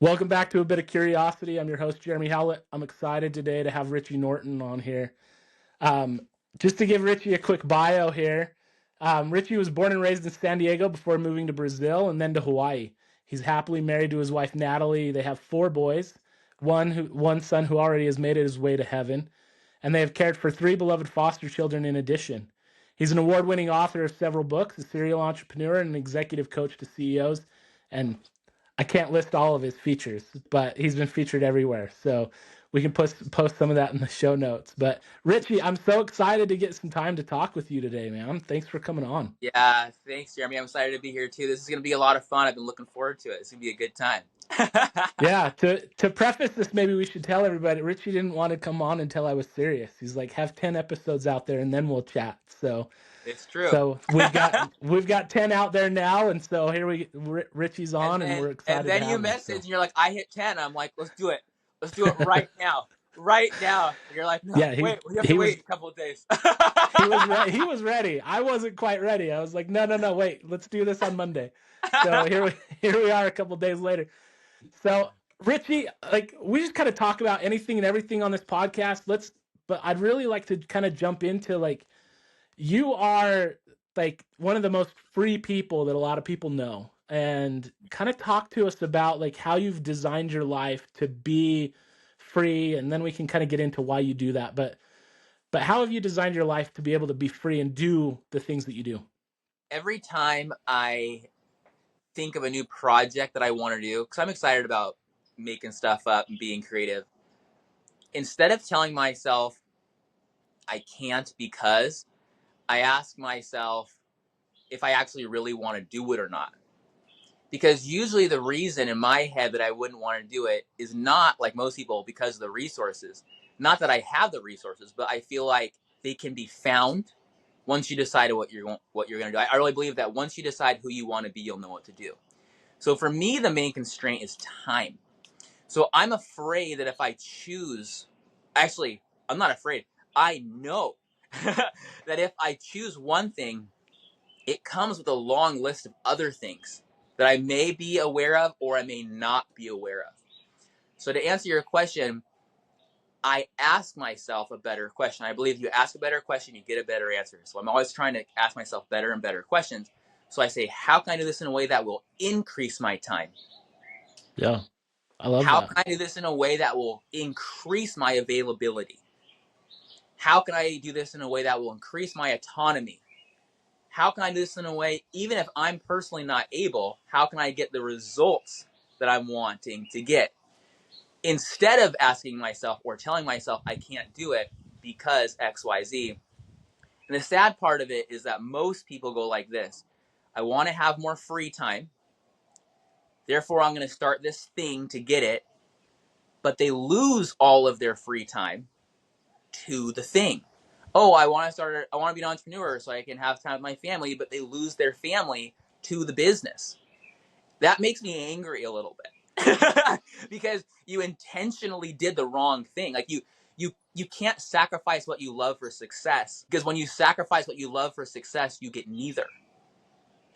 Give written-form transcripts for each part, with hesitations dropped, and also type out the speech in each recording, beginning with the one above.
Welcome back to A Bit of Curiosity. I'm your host, Jeremy Howlett. I'm excited today to have Richie Norton on here. Um, just to give Richie a quick bio here, Richie was born and raised in San Diego before moving to Brazil and then to Hawaii. He's happily married to his wife, Natalie. They have 4 boys, one son who already has made his way to heaven, and they have cared for 3 beloved foster children in addition. He's an award-winning author of several books, a serial entrepreneur, and an executive coach to CEOs, and I can't list all of his features, but he's been featured everywhere. So we can post some of that in the show notes. But Richie, I'm so excited to get some time to talk with you today, man. Thanks for coming on. Yeah, thanks, Jeremy. I'm excited to be here too. This is going to be a lot of fun. I've been looking forward to it. It's going to be a good time. Yeah, to preface this, maybe we should tell everybody Richie didn't want to come on until I was serious. He's like, have 10 episodes out there and then we'll chat. So It's true. so we've got 10 out there now, and so here Richie's and on, and then we're and excited to then you have him. message So and you're like, I hit 10. I'm like, let's do it. Let's do it right now. Right now. And you're like, no, yeah, wait, we have to he was wait a couple of days. He was ready. He was ready. I wasn't quite ready. I was like, no, wait, let's do this on Monday. So here we are a couple days later. So Richie, like we just kind of talk about anything and everything on this podcast. But I'd really like to kind of jump into like you are like one of the most free people that a lot of people know, and kind of talk to us about like how you've designed your life to be free, and then we can kind of get into why you do that. But how have you designed your life to be able to be free and do the things that you do? Every time I think of a new project that I want to do, because I'm excited about making stuff up and being creative, instead of telling myself I can't because, I ask myself if I actually really want to do it or not. Because usually the reason in my head that I wouldn't want to do it is not like most people because of the resources. Not that I have the resources, but I feel like they can be found once you decide what you're going to do. I really believe that once you decide who you want to be, you'll know what to do. So for me, the main constraint is time. So I'm afraid that if I choose, actually, I'm not afraid. I know that if I choose one thing, it comes with a long list of other things that I may be aware of or I may not be aware of. So to answer your question, I ask myself a better question. I believe you ask a better question, you get a better answer. So I'm always trying to ask myself better and better questions. So I say, how can I do this in a way that will increase my time? Yeah, I love How that. can I do this in a way that will increase my availability? How can I do this in a way that will increase my autonomy? How can I do this in a way, even if I'm personally not able, how can I get the results that I'm wanting to get? Instead of asking myself or telling myself I can't do it because XYZ. And the sad part of it is that most people go like this. I want to have more free time. Therefore, I'm going to start this thing to get it. But they lose all of their free time to the thing. Oh, I want to be an entrepreneur so I can have time with my family, but they lose their family to the business. That makes me angry a little bit because you intentionally did the wrong thing. Like you can't sacrifice what you love for success, because when you sacrifice what you love for success, you get neither.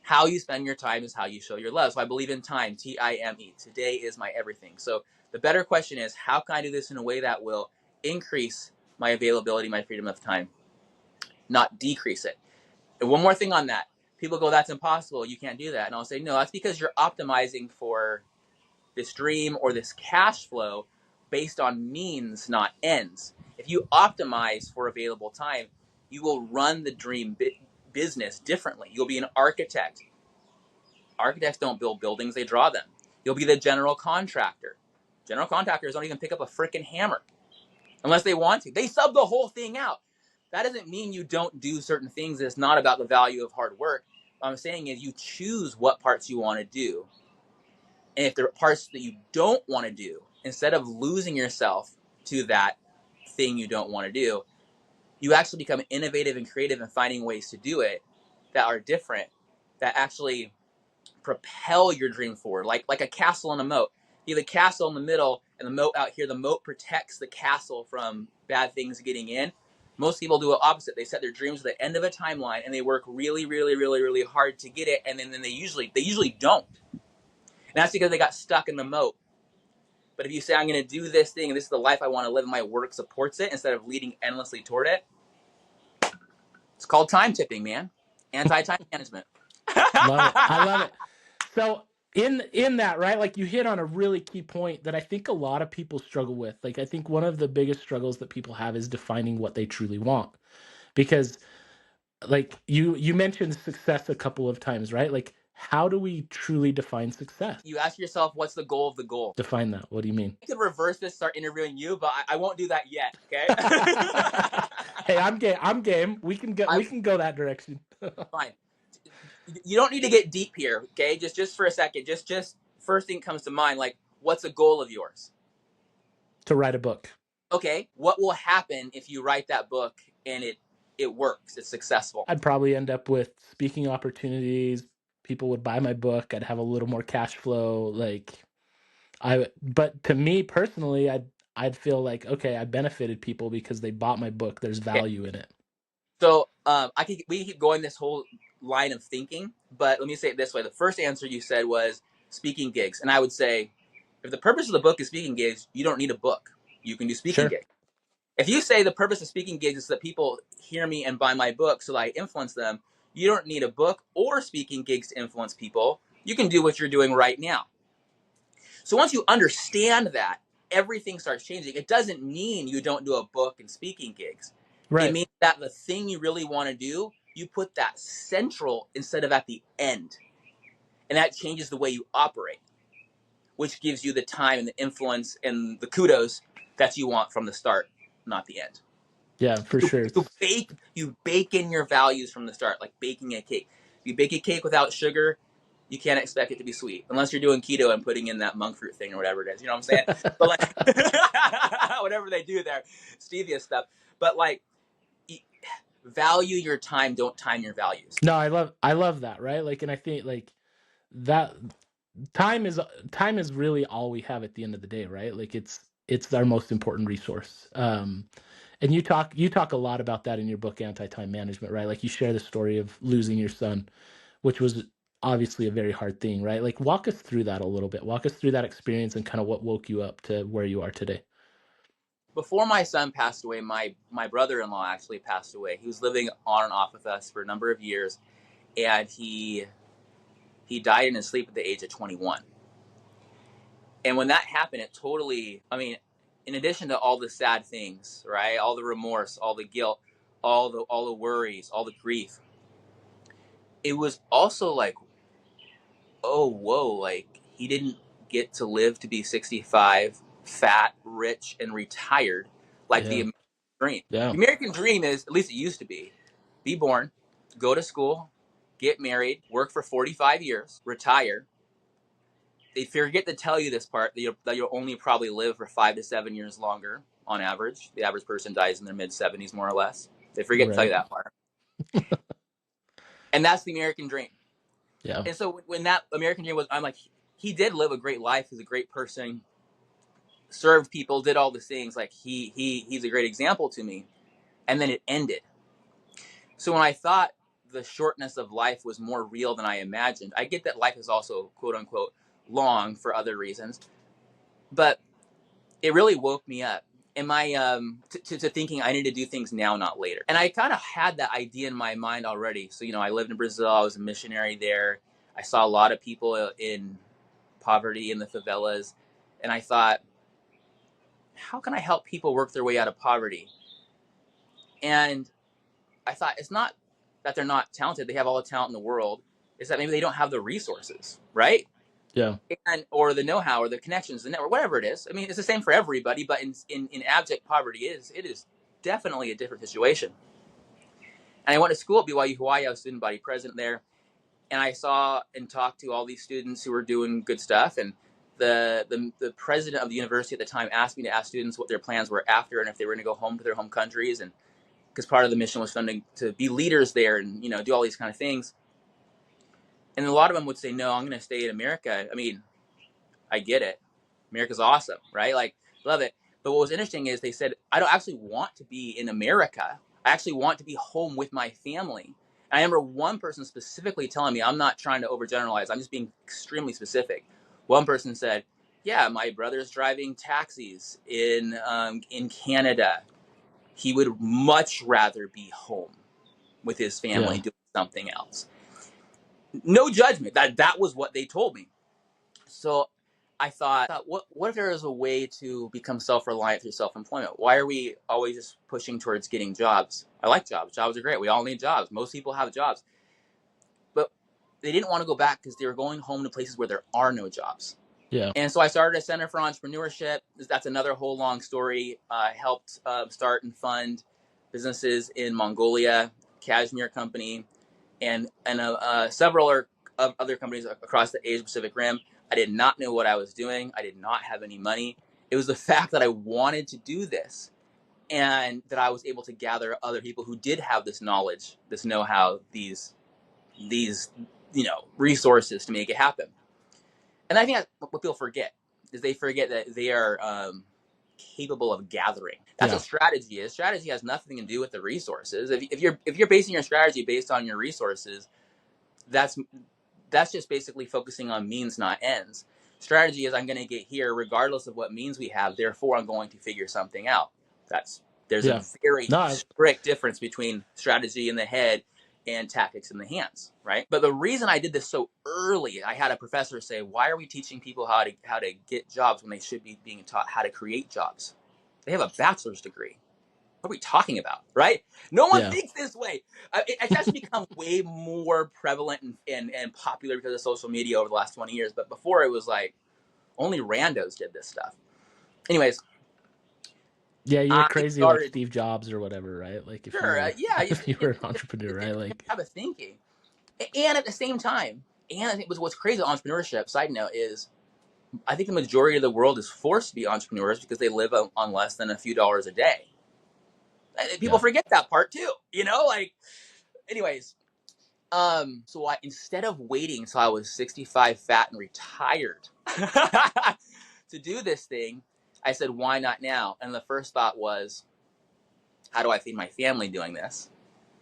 How you spend your time is how you show your love. So I believe in time, Time. Today is my everything. So the better question is, how can I do this in a way that will increase my availability, my freedom of time, not decrease it? And one more thing on that. People go, that's impossible. You can't do that. And I'll say, no, that's because you're optimizing for this dream or this cash flow based on means, not ends. If you optimize for available time, you will run the dream business differently. You'll be an architect. Architects don't build buildings, they draw them. You'll be the general contractor. General contractors don't even pick up a freaking hammer unless they want to. They sub the whole thing out. That doesn't mean you don't do certain things. It's not about the value of hard work. What I'm saying is you choose what parts you want to do. And if there are parts that you don't want to do, instead of losing yourself to that thing you don't want to do, you actually become innovative and creative in finding ways to do it that are different, that actually propel your dream forward, like a castle in a moat. You have the castle in the middle and the moat out here. The moat protects the castle from bad things getting in. Most people do the opposite. They set their dreams at the end of a timeline and they work really, really, really, really hard to get it, and then they usually don't. And that's because they got stuck in the moat. But if you say, I'm going to do this thing, and this is the life I want to live, and my work supports it, instead of leading endlessly toward it, it's called time tipping, man. Anti-time management. Love it. I love it. So in that, right, like you hit on a really key point that I think a lot of people struggle with. Like I think one of the biggest struggles that people have is defining what they truly want. Because like you mentioned success a couple of times, right? Like how do we truly define success? You ask yourself, what's the goal of the goal? Define that. What do you mean? I could reverse this, start interviewing you, but I won't do that yet. Okay. Hey, I'm game. I'm game. We can I go that direction. fine. You don't need to get deep here. Okay. Just for a second. Just first thing comes to mind. Like, what's a goal of yours? To write a book. Okay. What will happen if you write that book and it works? It's successful. I'd probably end up with speaking opportunities. People would buy my book. I'd have a little more cash flow. Like but to me personally, I'd feel like, okay, I benefited people because they bought my book. There's Okay. value in it. So we keep going this whole line of thinking, but let me say it this way: the first answer you said was speaking gigs, and I would say, if the purpose of the book is speaking gigs, you don't need a book. You can do speaking Sure. gigs. If you say the purpose of speaking gigs is that people hear me and buy my book so that I influence them, you don't need a book or speaking gigs to influence people. You can do what you're doing right now. So once you understand that, everything starts changing. It doesn't mean you don't do a book and speaking gigs. It Right. means that the thing you really want to do, you put that central instead of at the end. And that changes the way you operate, which gives you the time and the influence and the kudos that you want from the start, not the end. Yeah, for sure. You bake in your values from the start, like baking a cake. If you bake a cake without sugar, you can't expect it to be sweet unless you're doing keto and putting in that monk fruit thing or whatever it is. You know what I'm saying? But like whatever they do there, stevia stuff. But like, value your time. Don't time your values. No, I love that, right? Like, and I think like that time is really all we have at the end of the day, right? Like it's our most important resource. And you talk a lot about that in your book, Anti-Time Management, right? Like you share the story of losing your son, which was obviously a very hard thing, right? Like walk us through that a little bit. Walk us through that experience and kind of what woke you up to where you are today. Before my son passed away, my brother-in-law actually passed away. He was living on and off with us for a number of years, and he died in his sleep at the age of 21. And when that happened, it totally, I mean, in addition to all the sad things, right? All the remorse, all the guilt, all the worries, all the grief. It was also like, oh, whoa, like he didn't get to live to be 65, fat, rich, and retired like the Yeah. American dream. Yeah. The American dream is, at least it used to be born, go to school, get married, work for 45 years, retire. They forget to tell you this part that you'll only probably live for 5 to 7 years longer on average. The average person dies in their mid 70s, more or less. They forget to tell you Right. that part. And that's the American dream. Yeah. And so when that American dream was, I'm like, he did live a great life. He's a great person, served people, did all the things. Like he's a great example to me. And then it ended. So when I thought the shortness of life was more real than I imagined, I get that life is also quote unquote long for other reasons, but it really woke me up. And my to thinking I need to do things now, not later. And I kind of had that idea in my mind already. So I lived in Brazil. I was a missionary there. I saw a lot of people in poverty in the favelas, and I thought, how can I help people work their way out of poverty? And I thought, it's not that they're not talented; they have all the talent in the world. It's that maybe they don't have the resources, right? Yeah. And or the know-how or the connections, the network, whatever it is. I mean, it's the same for everybody, but in abject poverty, it is definitely a different situation. And I went to school at BYU Hawaii. I was student body president there, and I saw and talked to all these students who were doing good stuff. And the president of the university at the time asked me to ask students what their plans were after, and if they were going to go home to their home countries, and because part of the mission was funding to be leaders there and do all these kind of things. And a lot of them would say, no, I'm going to stay in America. I mean, I get it. America's awesome, right? Like, love it. But what was interesting is they said, I don't actually want to be in America. I actually want to be home with my family. And I remember one person specifically telling me, I'm not trying to overgeneralize, I'm just being extremely specific. One person said, Yeah, my brother's driving taxis in Canada. He would much rather be home with his family Yeah. doing something else. No judgment. That was what they told me. So I thought, what if there is a way to become self-reliant through self-employment? Why are we always just pushing towards getting jobs? I like jobs. Jobs are great. We all need jobs. Most people have jobs. But they didn't want to go back because they were going home to places where there are no jobs. Yeah. And so I started a Center for Entrepreneurship. That's another whole long story. I helped start and fund businesses in Mongolia, Cashmere Company, and several other companies across the Asia Pacific Rim. I did not know what I was doing. I did not have any money. It was the fact that I wanted to do this, and that I was able to gather other people who did have this knowledge, this know-how, these resources to make it happen. And I think that's what people forget, is they forget that they are capable of gathering. That's Yeah. what strategy is. Strategy has nothing to do with the resources. If you're basing your strategy based on your resources, that's just basically focusing on means, not ends. Strategy is, I'm going to get here regardless of what means we have. Therefore, I'm going to figure something out. There's a Yeah. very No. strict difference between strategy in the head and tactics in the hands, right? But the reason I did this so early, I had a professor say, "Why are we teaching people how to get jobs when they should be being taught how to create jobs? They have a bachelor's degree. What are we talking about?" Right? No one Yeah. thinks this way. It's actually become way more prevalent and popular because of social media over the last 20 years. But before, it was like only randos did this stuff. Anyways, Yeah, you're I crazy like started. Steve Jobs or whatever, right? Like if you Sure, were yeah, if you were an it's entrepreneur, a right? different Like type of thinking. And at the same time, and I think what's crazy about entrepreneurship, side note, is I think the majority of the world is forced to be entrepreneurs because they live on less than a few dollars a day. People yeah. forget that part too, like, anyways. So instead of waiting until I was 65, fat, and retired to do this thing, I said, why not now? And the first thought was, how do I feed my family doing this?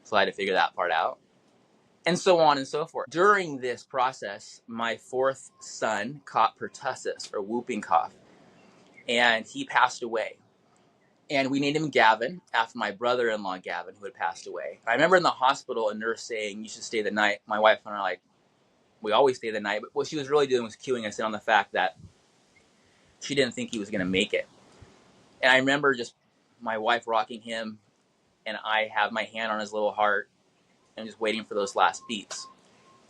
So I had to figure that part out. And so on and so forth. During this process, my fourth son caught pertussis, or whooping cough, and he passed away. And we named him Gavin after my brother-in-law, Gavin, who had passed away. I remember in the hospital, a nurse saying, "You should stay the night." My wife and I are like, we always stay the night. But what she was really doing was cueing us in on the fact that she didn't think he was going to make it. And I remember just my wife rocking him, and I have my hand on his little heart and just waiting for those last beats.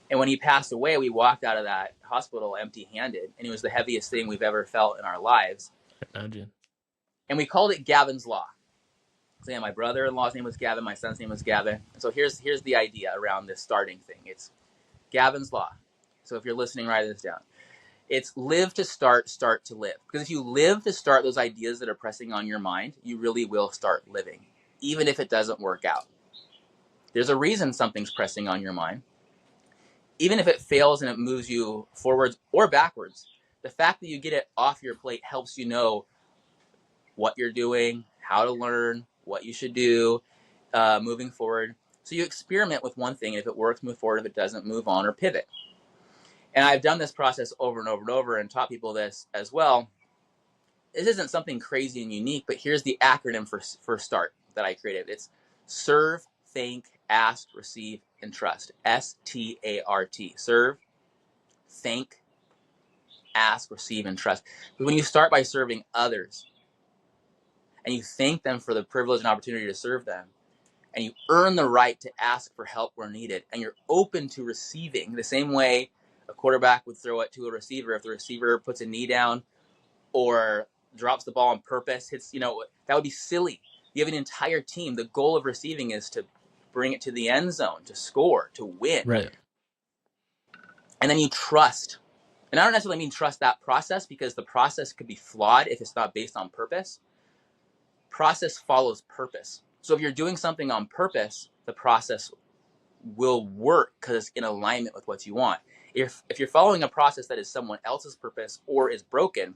And when he passed away, we walked out of that hospital empty-handed, and it was the heaviest thing we've ever felt in our lives. Imagine. And we called it Gavin's Law. So yeah, my brother-in-law's name was Gavin, my son's name was Gavin. And so here's the idea around this starting thing. It's Gavin's Law. So if you're listening, write this down. It's live to start, start to live. Because if you live to start those ideas that are pressing on your mind, you really will start living, even if it doesn't work out. There's a reason something's pressing on your mind. Even if it fails and it moves you forwards or backwards, the fact that you get it off your plate helps you know what you're doing, how to learn, what you should do moving forward. So you experiment with one thing, and if it works, move forward. If it doesn't, move on or pivot. And I've done this process over and over and over and taught people this as well. This isn't something crazy and unique, but here's the acronym for START that I created. It's serve, think, ask, receive, and trust. START. Serve, think, ask, receive, and trust. But when you start by serving others and you thank them for the privilege and opportunity to serve them, and you earn the right to ask for help where needed, and you're open to receiving the same way a quarterback would throw it to a receiver if the receiver puts a knee down or drops the ball on purpose, that would be silly. You have an entire team. The goal of receiving is to bring it to the end zone, to score, to win. Right. And then you trust. And I don't necessarily mean trust that process, because the process could be flawed if it's not based on purpose. Process follows purpose. So if you're doing something on purpose, the process will work because it's in alignment with what you want. If you're following a process that is someone else's purpose or is broken,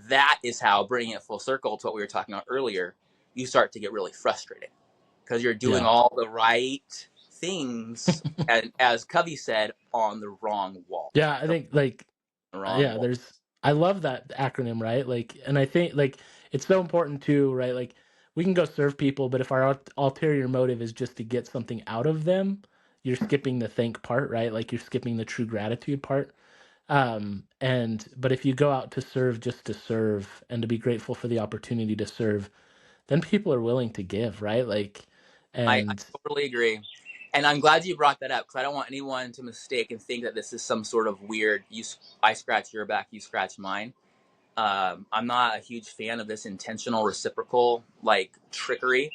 that is how, bringing it full circle to what we were talking about earlier, you start to get really frustrated because you're doing Yeah. all the right things, and as Covey said, on the wrong wall. Yeah, I think like The wrong yeah, wall. I love that acronym, right? Like, and I think like it's so important too, right? Like, we can go serve people, but if our ulterior motive is just to get something out of them, you're skipping the thank part, right? Like, you're skipping the true gratitude part. And but if you go out to serve just to serve and to be grateful for the opportunity to serve, then people are willing to give, right? Like, I and totally agree. And I'm glad you brought that up because I don't want anyone to mistake and think that this is some sort of weird, I scratch your back, you scratch mine. I'm not a huge fan of this intentional reciprocal like trickery.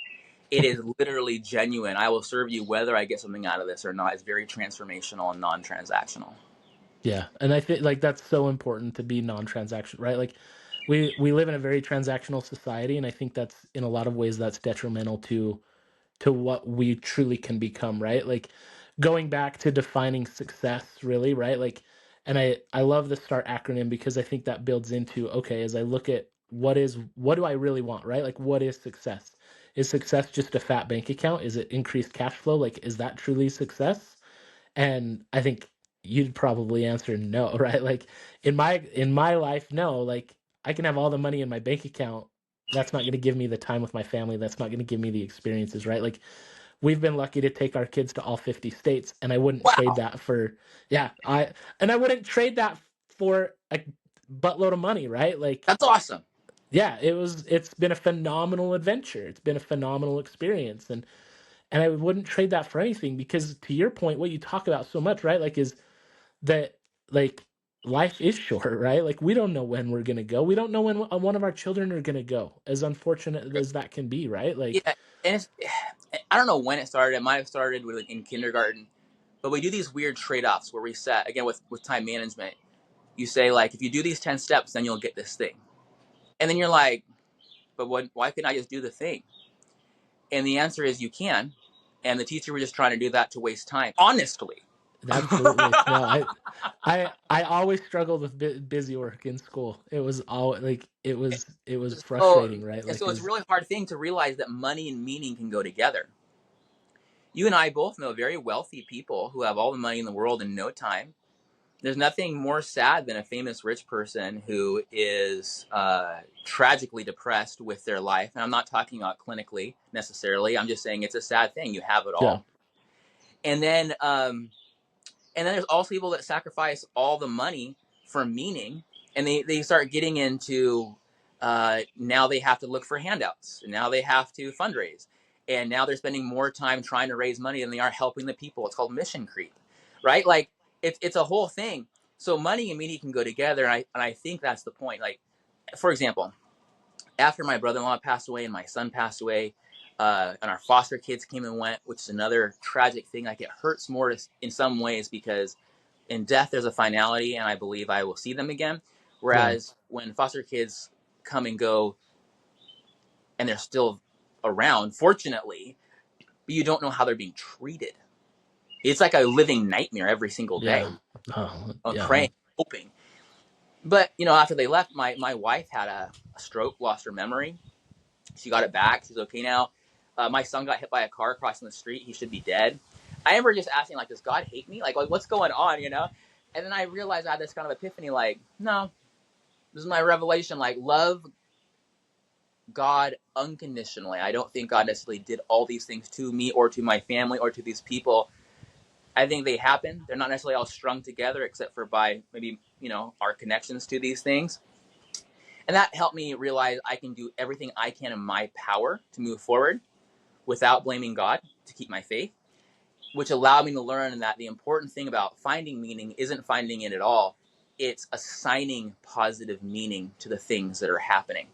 It is literally genuine. I will serve you whether I get something out of this or not. It's very transformational and non-transactional. yeah, and I think like that's so important to be non-transaction, right? Like we live in a very transactional society, and I think that's in a lot of ways that's detrimental to what we truly can become, right? Like going back to defining success, really, right? Like, and I love the START acronym because I think that builds into, okay, as I look at what do I really want, right? Like, what is success? Is success just a fat bank account? Is it increased cash flow? Like, is that truly success? And I think you'd probably answer no, right? Like in my life, no. Like, I can have all the money in my bank account. That's not going to give me the time with my family. That's not going to give me the experiences, right? Like, we've been lucky to take our kids to all 50 states, and I wouldn't trade Wow, that for yeah, I wouldn't trade that for a buttload of money, right? Like, that's awesome. yeah, it's been a phenomenal adventure. It's been a phenomenal experience, and I wouldn't trade that for anything because to your point, what you talk about so much, right? Like, is that like life is short, right? Like, we don't know when we're gonna go. We don't know when one of our children are gonna go. As unfortunate as that can be, right? Like, Yeah, and I don't know when it started. It might have started in kindergarten, but we do these weird trade-offs where we set again with time management. You say like, if you do these 10 steps, then you'll get this thing, and then you're like, but why couldn't I just do the thing? And the answer is you can. And the teacher was just trying to do that to waste time. Honestly. absolutely. No, I always struggled with busy work in school. It was all like it was so, frustrating, right? Like, so it's a cuz really hard thing to realize that money and meaning can go together. You and I both know very wealthy people who have all the money in the world in no time. There's nothing more sad than a famous rich person who is tragically depressed with their life. And I'm not talking about clinically necessarily. I'm just saying it's a sad thing. You have it yeah, all. And then and then there's also people that sacrifice all the money for meaning, and they start getting into now they have to look for handouts, and now they have to fundraise, and now they're spending more time trying to raise money than they are helping the people. It's called mission creep, right? Like it's a whole thing. So money and meaning can go together, and I think that's the point. Like, for example, after my brother-in-law passed away and my son passed away, and our foster kids came and went, which is another tragic thing. Like, it hurts more in some ways because in death there's a finality, and I believe I will see them again. yeah, Whereas when foster kids come and go, and they're still around, fortunately, but you don't know how they're being treated. It's like a living nightmare every single day. yeah, oh, I'm yeah, praying, hoping. But after they left, my wife had a stroke, lost her memory. She got it back. She's okay now. My son got hit by a car crossing the street. He should be dead. I remember just asking, like, does God hate me? Like what's going on, And then I realized I had this kind of epiphany, like, no, this is my revelation. Like, love God unconditionally. I don't think God necessarily did all these things to me or to my family or to these people. I think they happen. They're not necessarily all strung together, except for by maybe, our connections to these things. And that helped me realize I can do everything I can in my power to move forward without blaming God to keep my faith, which allowed me to learn that the important thing about finding meaning isn't finding it at all. It's assigning positive meaning to the things that are happening.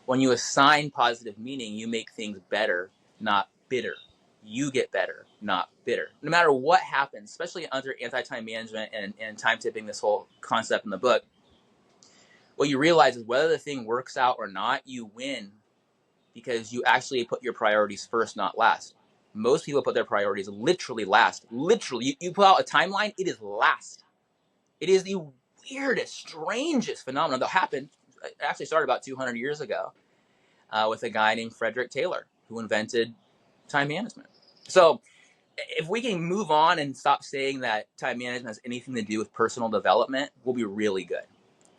When you assign positive meaning, you make things better, not bitter. You get better, not bitter. No matter what happens, especially under anti-time management and time tipping, this whole concept in the book, what you realize is whether the thing works out or not, you win because you actually put your priorities first, not last. Most people put their priorities literally last. Literally, you put out a timeline, it is last. It is the weirdest, strangest phenomenon that happened. It actually started about 200 years ago with a guy named Frederick Taylor who invented time management. So if we can move on and stop saying that time management has anything to do with personal development, we'll be really good.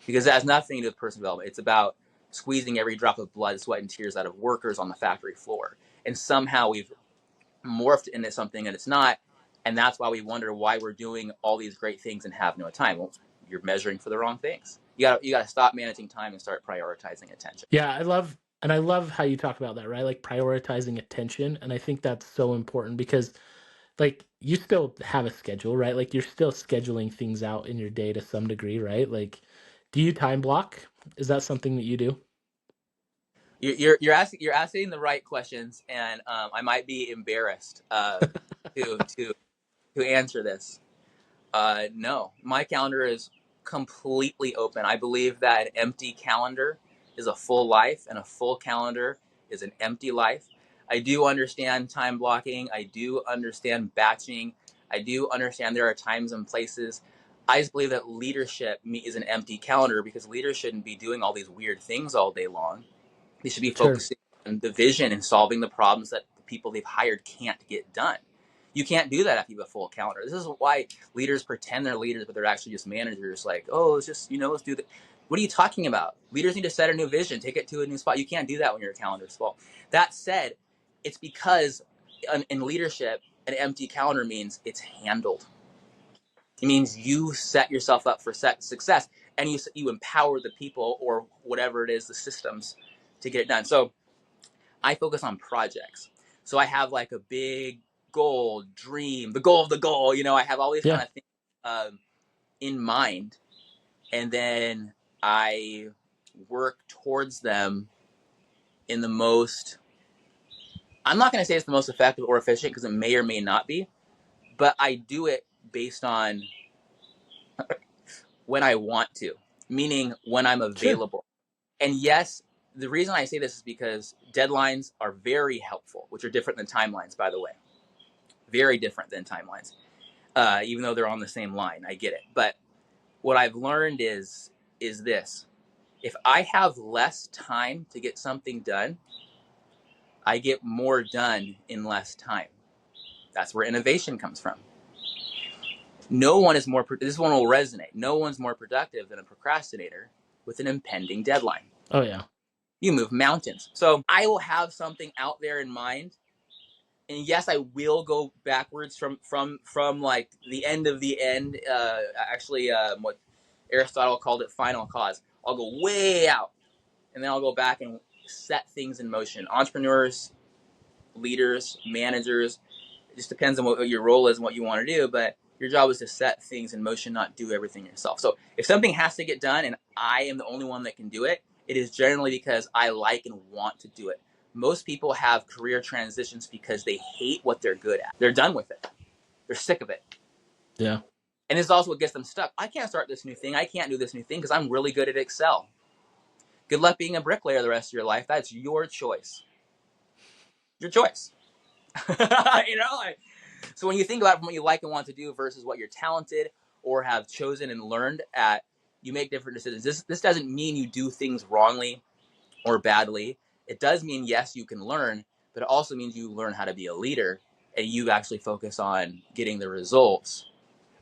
because that has nothing to do with personal development. It's about squeezing every drop of blood, sweat, and tears out of workers on the factory floor. And somehow we've morphed into something that it's not. And that's why we wonder why we're doing all these great things and have no time. Well, you're measuring for the wrong things. You gotta stop managing time and start prioritizing attention. Yeah, I love how you talk about that, right? Like prioritizing attention. And I think that's so important because like you still have a schedule, right? Like you're still scheduling things out in your day to some degree, right? Like, do you time block? Is that something that you do? You're asking the right questions, and I might be embarrassed to answer this. No, my calendar is completely open. I believe that an empty calendar is a full life, and a full calendar is an empty life. I do understand time blocking. I do understand batching. I do understand there are times and places. I just believe that leadership is an empty calendar because leaders shouldn't be doing all these weird things all day long. They should be Sure. focusing on the vision and solving the problems that the people they've hired can't get done. You can't do that if you have a full calendar. This is why leaders pretend they're leaders, but they're actually just managers. Like, oh, it's just, let's do that. What are you talking about? Leaders need to set a new vision, take it to a new spot. You can't do that when your calendar's full. That said, it's because in leadership, an empty calendar means it's handled. It means you set yourself up for success, and you empower the people or whatever it is, the systems, to get it done. So I focus on projects. So I have like a big goal, dream, the goal of the goal. I have all these kind Yeah. of things in mind, and then I work towards them in the most. I'm not going to say it's the most effective or efficient because it may or may not be, but I do it based on when I want to, meaning when I'm Sure. available. And yes, the reason I say this is because deadlines are very helpful, which are different than timelines, by the way. Very different than timelines, even though they're on the same line. I get it. But what I've learned is this: if I have less time to get something done, I get more done in less time. That's where innovation comes from. No one is more. This one will resonate. No one's more productive than a procrastinator with an impending deadline. Oh yeah. You move mountains. So I will have something out there in mind, and yes, I will go backwards from like the end of the end. Actually, what Aristotle called it, final cause. I'll go way out, and then I'll go back and set things in motion. Entrepreneurs, leaders, managers. It just depends on what your role is and what you want to do, but your job is to set things in motion, not do everything yourself. So if something has to get done and I am the only one that can do it, it is generally because I like and want to do it. Most people have career transitions because they hate what they're good at. They're done with it. They're sick of it. Yeah. And this is also what gets them stuck. I can't start this new thing. I can't do this new thing because I'm really good at Excel. Good luck being a bricklayer the rest of your life. That's your choice. Your choice. Like, so when you think about what you like and want to do versus what you're talented or have chosen and learned at, you make different decisions. This doesn't mean you do things wrongly or badly. It does mean, yes, you can learn, but it also means you learn how to be a leader and you actually focus on getting the results.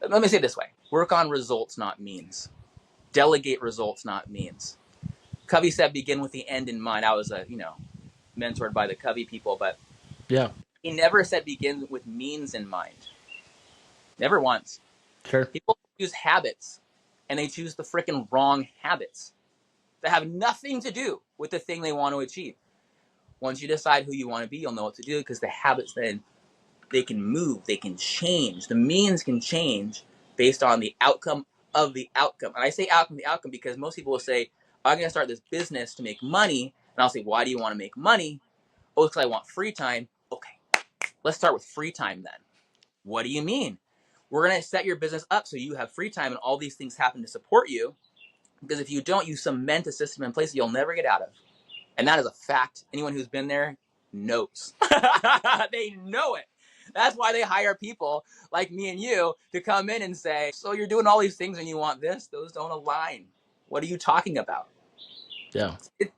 Let me say it this way: work on results, not means. Delegate results, not means. Covey said, begin with the end in mind. I was, mentored by the Covey people, but Yeah. he never said begin with means in mind. Never once. Sure. People choose habits, and they choose the freaking wrong habits that have nothing to do with the thing they want to achieve. Once you decide who you want to be, you'll know what to do because the habits then they can move, they can change. The means can change based on the outcome of the outcome. And I say outcome the outcome because most people will say, I'm going to start this business to make money. And I'll say, why do you want to make money? Oh, because I want free time. Okay, let's start with free time then. What do you mean? We're going to set your business up so you have free time and all these things happen to support you. Because if you don't, you cement a system in place that you'll never get out of. And that is a fact. Anyone who's been there knows. They know it. That's why they hire people like me and you to come in and say, so you're doing all these things and you want this? Those don't align. What are you talking about? Yeah. It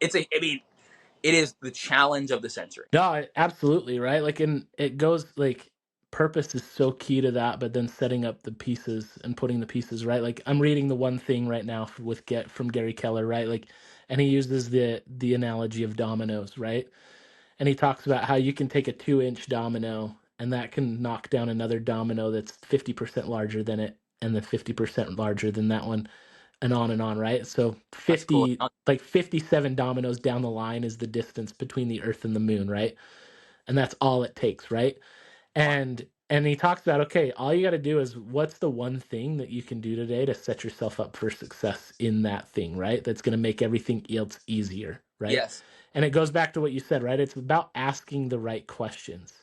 is the challenge of the century. No, absolutely, right? Like, and it goes like purpose is so key to that, but then setting up the pieces and putting the pieces right. Like I'm reading the one thing right now with Get from Gary Keller, right? Like, and he uses the analogy of dominoes, right? And he talks about how you can take a 2-inch domino and that can knock down another domino that's 50% larger than it and then 50% larger than that one and on, right? So That's cool. 50, like 57 dominoes down the line is the distance between the earth and the moon, right? And that's all it takes, right? And he talks about, okay, all you got to do is what's the one thing that you can do today to set yourself up for success in that thing, right? That's going to make everything else easier, right? Yes. And it goes back to what you said, right? It's about asking the right questions.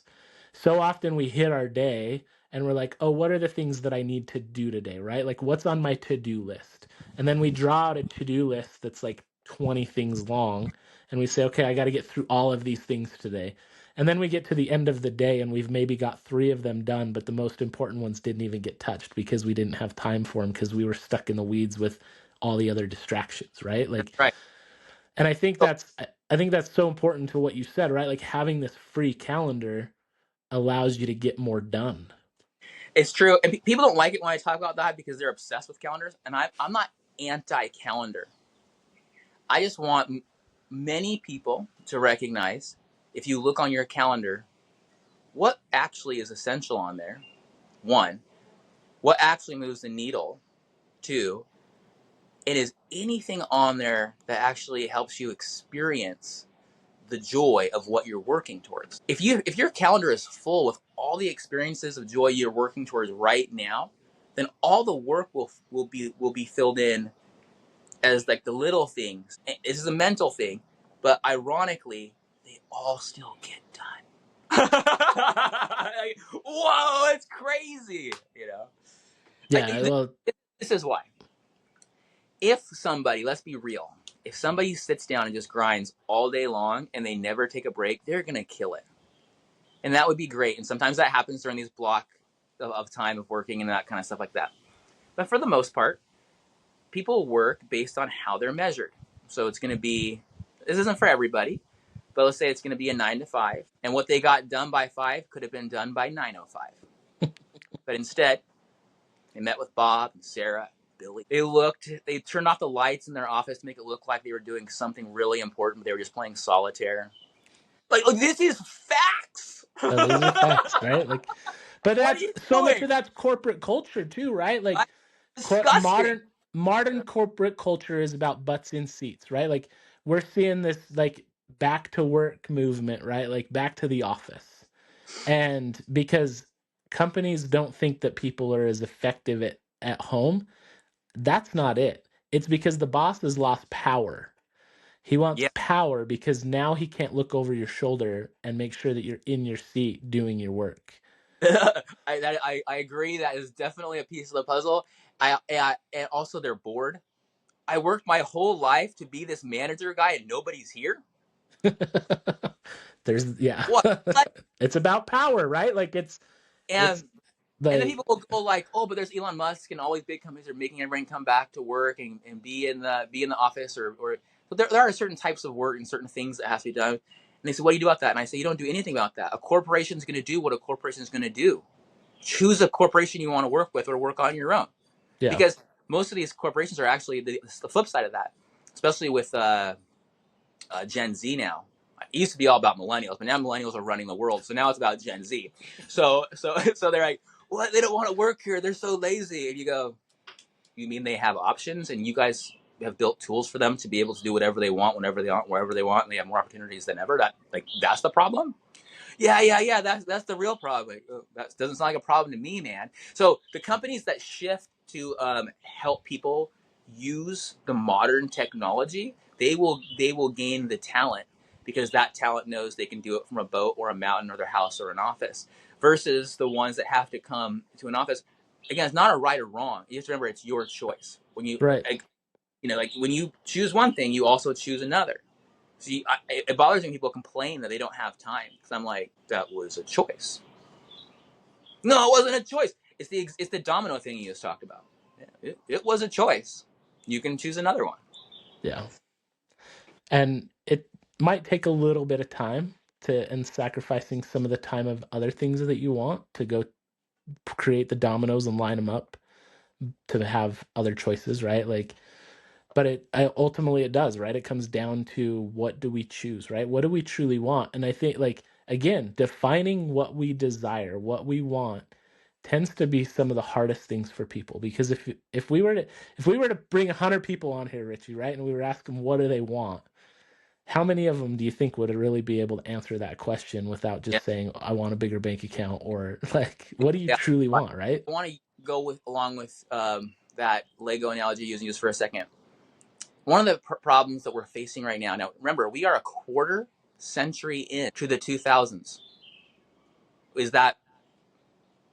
So often we hit our day and we're like, oh, what are the things that I need to do today, right? Like, what's on my to-do list? And then we draw out a to-do list that's like 20 things long and we say, okay, I got to get through all of these things today. And then we get to the end of the day and we've maybe got 3 of them done, but the most important ones didn't even get touched because we didn't have time for them because we were stuck in the weeds with all the other distractions, right? That's Like, right. and So I think that's so important to what you said, right? Like having this free calendar allows you to get more done. it's true. And people don't like it when I talk about that because they're obsessed with calendars. And I'm not anti calendar. I just want many people to recognize if you look on your calendar, what actually is essential on there. One, what actually moves the needle. Two, and is anything on there that actually helps you experience the joy of what you're working towards. If your calendar is full with all the experiences of joy you're working towards right now, then all the work will be filled in as like the little things. This is a mental thing, but ironically, they all still get done. Like, whoa, it's crazy, you know. Yeah, well, This is why. If somebody, let's be real, if somebody sits down and just grinds all day long and they never take a break, they're gonna kill it, and that would be great. And sometimes that happens during these block of time of working and that kind of stuff like that. But for the most part, people work based on how they're measured. So it's going to be, this isn't for everybody, but let's say it's going to be a 9 to 5, and what they got done by 5 could have been done by 9:05. But instead, they met with Bob and Sarah, Billy. They turned off the lights in their office to make it look like they were doing something really important, but they were just playing solitaire. Like this is facts. these are facts, right? Like, but What are that's you so much doing? of that's corporate culture too, right? I'm Like disgusting. modern corporate culture is about butts in seats, right? Like we're seeing this like back to work movement, right? Like back to the office. And because companies don't think that people are as effective at home, that's not it. It's because the boss has lost power. He wants Yeah. power because now he can't look over your shoulder and make sure that you're in your seat doing your work. I agree. That is definitely a piece of the puzzle. And also they're bored. I worked my whole life to be this manager guy, and nobody's here. There's yeah. What? Like, It's about power, right? Like it's and and then like people will go like, oh, but there's Elon Musk and all these big companies are making everyone come back to work and be in the office or. But there are certain types of work and certain things that has to be done. And they say, what do you do about that? And I say, you don't do anything about that. A corporation is going to do what a corporation is going to do. Choose a corporation you want to work with or work on your own. yeah. Because most of these corporations are actually the flip side of that, especially with Gen Z now. It used to be all about millennials, but now millennials are running the world. So now it's about Gen Z. So they're like, what? They don't want to work here. They're so lazy. And you go, you mean they have options, and you guys have built tools for them to be able to do whatever they want, whenever they want, wherever they want, and they have more opportunities than ever. That's the problem. Yeah. That's the real problem. That doesn't sound like a problem to me, man. So the companies that shift to help people use the modern technology, they will gain the talent because that talent knows they can do it from a boat or a mountain or their house or an office. Versus the ones that have to come to an office. Again, it's not a right or wrong. You have to remember it's your choice. When you Right. like when you choose one thing, you also choose another. See, it bothers me when people complain that they don't have time because I'm like, that was a choice. No, it wasn't a choice. It's the domino thing you just talked about. Yeah, it was a choice. You can choose another one. Yeah. And it might take a little bit of time, and sacrificing some of the time of other things that you want to go create the dominoes and line them up to have other choices, right? Like, but ultimately it does, right? It comes down to what do we choose, right? What do we truly want? And I think, like, again, defining what we desire, what we want, tends to be some of the hardest things for people, because if we were to bring 100 people on here, Richie, right, and we were asking them what do they want, how many of them do you think would really be able to answer that question without Yeah. just saying I want a bigger bank account, or like, what do you Yeah. truly want, right? I want to go along with that Lego analogy using just for a second. One of the problems that we're facing right now. Now, remember, we are a quarter century into the 2000s. Is that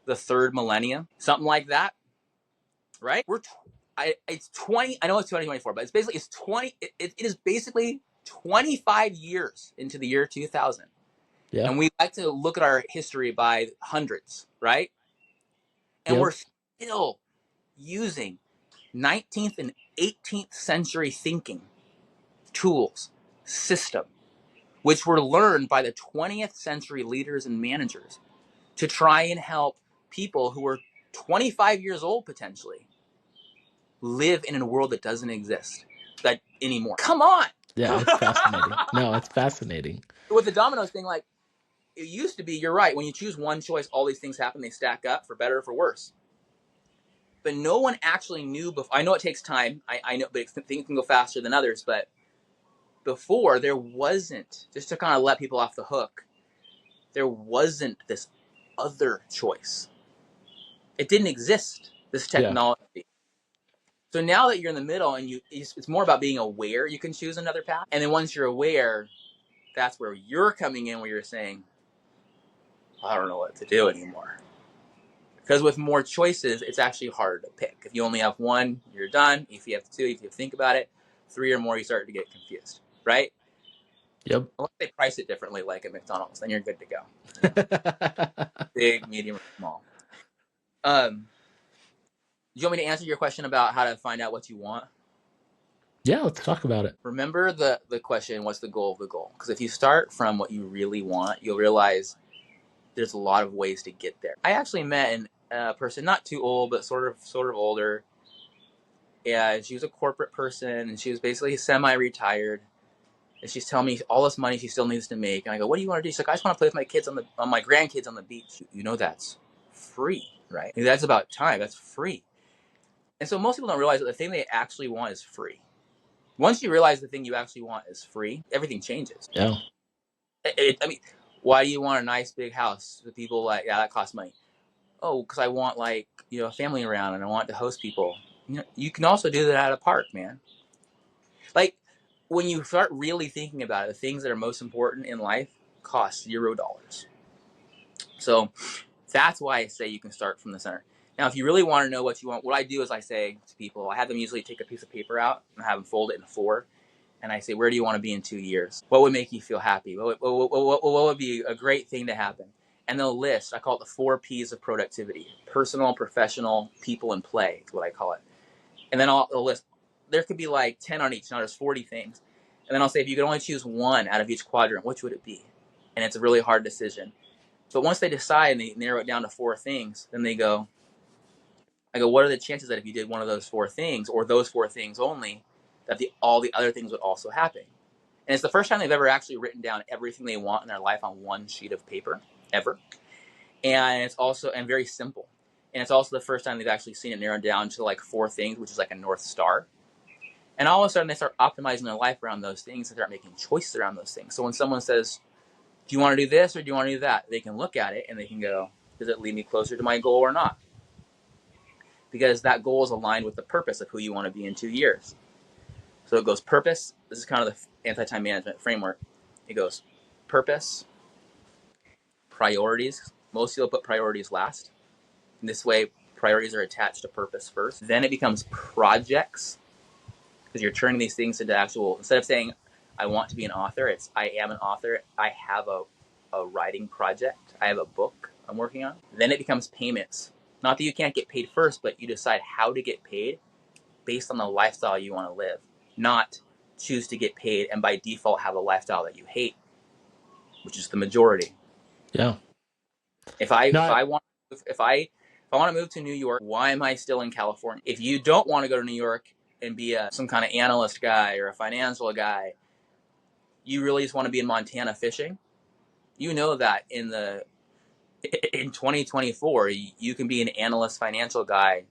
the third millennium? Something like that, right? It's 20. I know it's 2024, but it's 20. It is basically 25 years into the year 2000. Yeah. And we like to look at our history by hundreds, right? And Yep. we're still using 19th and 18th century thinking tools, system, which were learned by the 20th century leaders and managers to try and help people who were 25 years old potentially live in a world that doesn't exist that anymore. Come on. Yeah, it's fascinating. No, it's fascinating. With the dominoes thing, like, it used to be, you're right, when you choose one choice, all these things happen, they stack up for better or for worse. But no one actually knew before. I know it takes time. I know, but things can go faster than others. But before, there wasn't, just to kind of let people off the hook, there wasn't this other choice. It didn't exist, this Yeah. technology. So now that you're in the middle and it's more about being aware, you can choose another path. And then once you're aware, that's where you're coming in, where you're saying, I don't know what to do anymore. Because with more choices, it's actually harder to pick. If you only have one, you're done. If you have two, if you think about it, three or more, you start to get confused, right? Yep. Unless they price it differently, like at McDonald's, then you're good to go. Big, medium, or small. Do you want me to answer your question about how to find out what you want? Yeah, let's talk about it. Remember the question, what's the goal of the goal? Because if you start from what you really want, you'll realize there's a lot of ways to get there. I actually met a person, not too old, but sort of older. Yeah, she was a corporate person, and she was basically semi-retired. And she's telling me all this money she still needs to make. And I go, what do you want to do? She's like, I just want to play with my kids on my grandkids on the beach. You know, that's free, right? That's about time. That's free. And so most people don't realize that the thing they actually want is free. Once you realize the thing you actually want is free, everything changes. Yeah. I mean, why do you want a nice big house? The people like, yeah, that costs money. Oh, because I want, like, a family around and I want to host people. You can also do that at a park, man. Like, when you start really thinking about it, the things that are most important in life cost $0. So that's why I say you can start from the center. Now, if you really want to know what you want, what I do is I say to people, I have them usually take a piece of paper out and have them fold it in four. And I say, where do you want to be in 2 years? What would make you feel happy? What would be a great thing to happen? And they'll list, I call it the 4 P's of productivity: personal, professional, people, and play is what I call it. And then I'll list, there could be like 10 on each. Now there's 40 things. And then I'll say, if you could only choose one out of each quadrant, which would it be? And it's a really hard decision. But once they decide and they narrow it down to 4 things, then I go, what are the chances that if you did one of those 4 things, or those 4 things only, that all the other things would also happen? And it's the first time they've ever actually written down everything they want in their life on one sheet of paper, ever. And it's also, and very simple. And it's also the first time they've actually seen it narrowed down to like 4 things, which is like a North Star. And all of a sudden they start optimizing their life around those things and start making choices around those things. So when someone says, do you want to do this or do you want to do that? They can look at it and they can go, does it lead me closer to my goal or not? Because that goal is aligned with the purpose of who you want to be in 2 years. So it goes purpose. This is kind of the anti-time management framework. It goes purpose, priorities. Most people put priorities last. In this way, priorities are attached to purpose first. Then it becomes projects, because you're turning these things into actual, instead of saying, I want to be an author, it's I am an author. I have a writing project. I have a book I'm working on. Then it becomes payments. Not that you can't get paid first, but you decide how to get paid based on the lifestyle you want to live. Not choose to get paid and by default have a lifestyle that you hate. which is the majority. Yeah. If I No, if I want if I want to move to New York, why am I still in California? If you don't want to go to New York and be some kind of analyst guy or a financial guy, you really just want to be in Montana fishing. You know that in 2024, you can be an analyst financial guy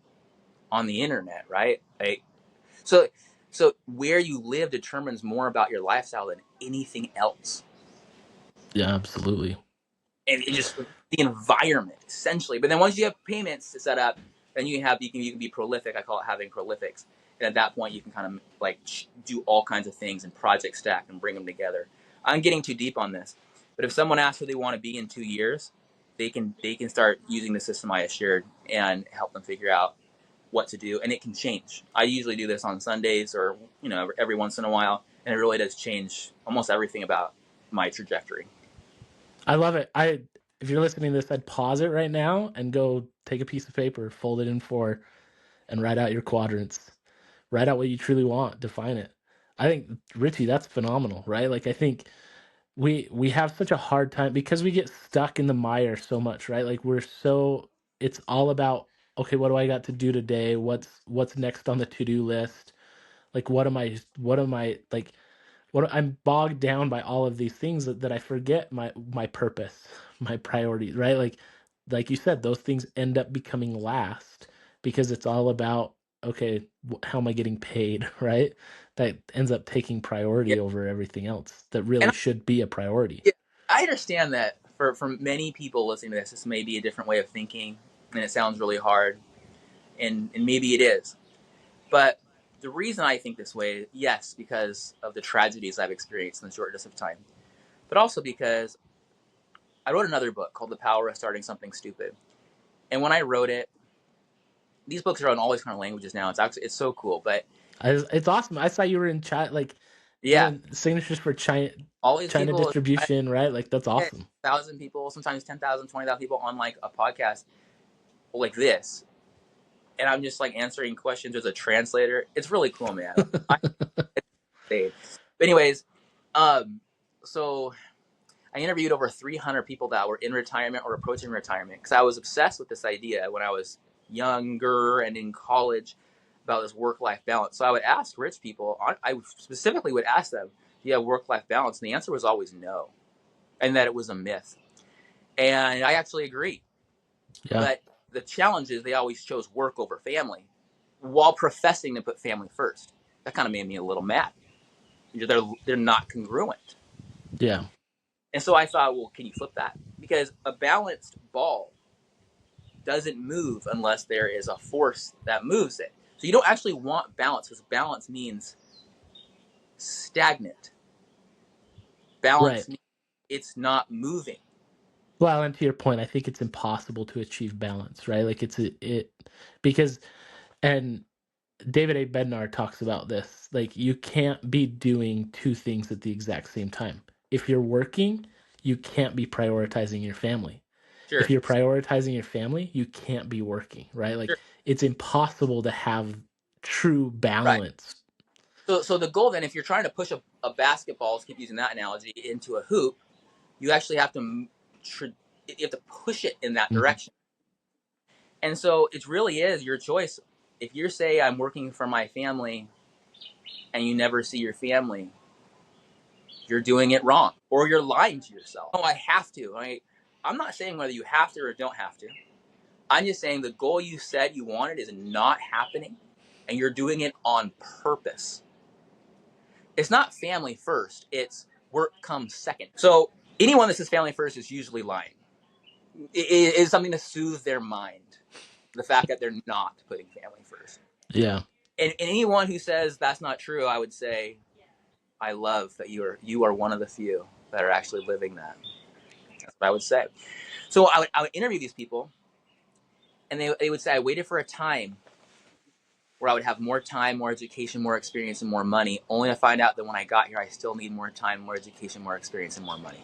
on the internet, right? Like, so so where you live determines more about your lifestyle than anything else. yeah, absolutely. And it just the environment essentially. But then once you have payments to set up, then you can be prolific. I call it having prolifics. And at that point, you can kind of like do all kinds of things and project stack and bring them together. I'm getting too deep on this, but if someone asks who they want to be in 2 years, they can start using the system I shared and help them figure out what to do, and it can change. I usually do this on Sundays or every once in a while, and it really does change almost everything about my trajectory. I love it. If you're listening to this, I'd pause it right now and go take a piece of paper, fold it in four, and write out your quadrants. Write out what you truly want, define it. I think, Richie, that's phenomenal, right? Like, I think we have such a hard time because we get stuck in the mire so much, right? Like, it's all about, okay, what do I got to do today? What's next on the to-do list? Like, what am I like, I'm bogged down by all of these things that I forget my purpose, my priorities, right? Like you said, those things end up becoming last because it's all about, okay, how am I getting paid, right? That ends up taking Yeah, priority over everything else that and really should be a priority. yeah, I understand that for many people listening to this may be a different way of thinking, and it sounds really hard, and maybe it is. But the reason I think this way, yes, because of the tragedies I've experienced in the shortness of time, but also because I wrote another book called The Power of Starting Something Stupid. And when I wrote it, these books are in all these kind of languages now. It's so cool. But It's awesome. I saw you were in chat, like yeah, doing signatures for all these China people, I distribution, right? Like, that's get awesome. 1,000 people, sometimes 10,000, 20,000 people on like a podcast like this, and I'm just like answering questions. There's a translator. It's really cool, man. I But anyways, um, so I interviewed over 300 people that were in retirement or approaching retirement because I was obsessed with this idea when I was younger and in college about this work-life balance. So I would ask rich people, I specifically would ask them, do you have work-life balance? And the answer was always no, and that it was a myth. And I actually agree. Yeah. But the challenge is they always chose work over family while professing to put family first. That kind of made me a little mad. They're not congruent. Yeah. And so I thought, well, can you flip that? Because a balanced ball doesn't move unless there is a force that moves it. So you don't actually want balance because balance means stagnant. Right. Balance means it's not moving. Well, and to your point, I think it's impossible to achieve balance, right? Like, because, and David A. Bednar talks about this. Like, you can't be doing two things at the exact same time. If you're working, you can't be prioritizing your family. If Sure, you're prioritizing your family, you can't be working, right? Like, sure, it's impossible to have true right. balance. So the goal then, if you're trying to push a basketball, let's keep using that analogy, into a hoop, you actually have to you have to push it in that Mhm. direction. And so it really is your choice. If you say I'm working for my family and you never see your family, you're doing it wrong or you're lying to yourself. Oh, I have to. I'm not saying whether you have to or don't have to. I'm just saying the goal you said you wanted is not happening and you're doing it on purpose. It's not family first, it's work comes second. So anyone that says family first is usually lying. It is something to soothe their mind. The fact that they're not putting family first. Yeah. And anyone who says that's not true, I would say, I love that you are one of the few that are actually living that. That's what I would say. So I would interview these people, and they would say I waited for a time where I would have more time, more education, more experience, and more money, only to find out that when I got here, I still need more time, more education, more experience, and more money.